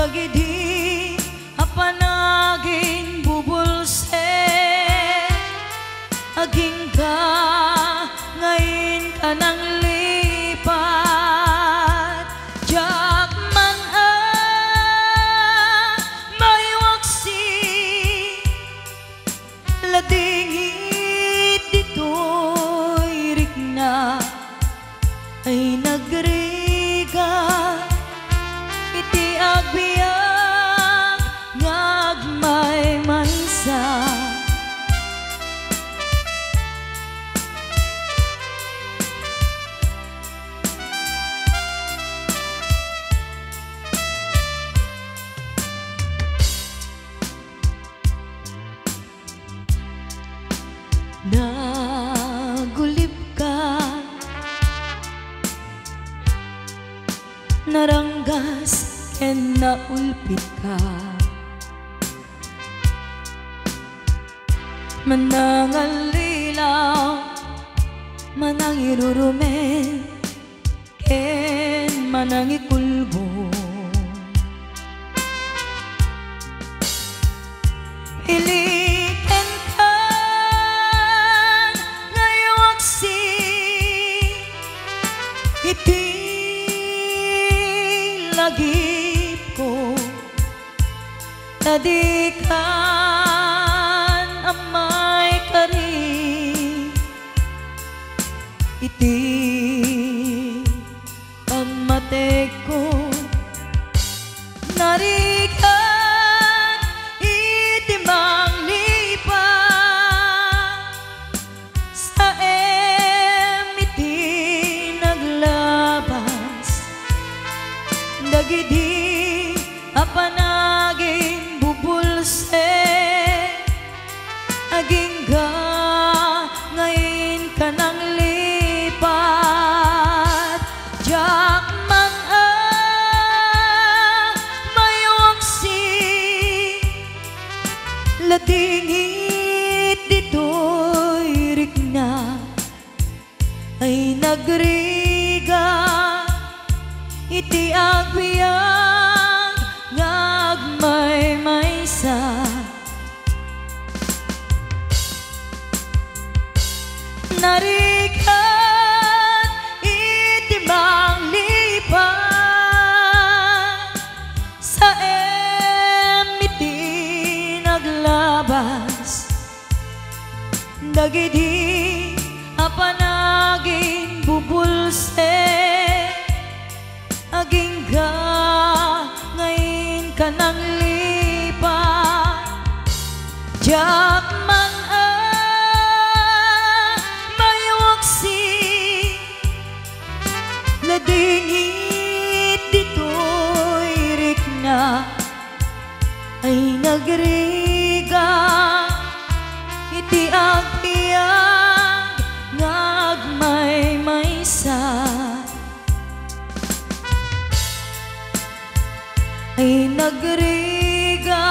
dagidi apanagin bubulse aging ka ngayon ka nang lipat jak man may waksi ladingit dito'y rikna ay nagriga iti agbiag ngagmay maysa nagulib ka naranggas ken naulpit ka manangalilaw manangirurumen ken manangikulbo piliken ka ngayawaksi iti lagip ko tadikan amay kari iti pagmatek ko narikan iti manglipa sa iti naglabas dagidi apanagin bubulse aging ga ngayon ka nang lipat jak man may waksi ladingit dito'y rikna ay nagriga iti agbiag ngagmay maysa narikan iti manglipat sa iti naglabas dagidi apanagin bubulse aging ka ngayon ka nang lipat jak man may waksi ladingit dito'y rikna ay nagriga iti agbiag ngagmay maysa ay nagriga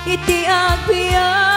iti agbiag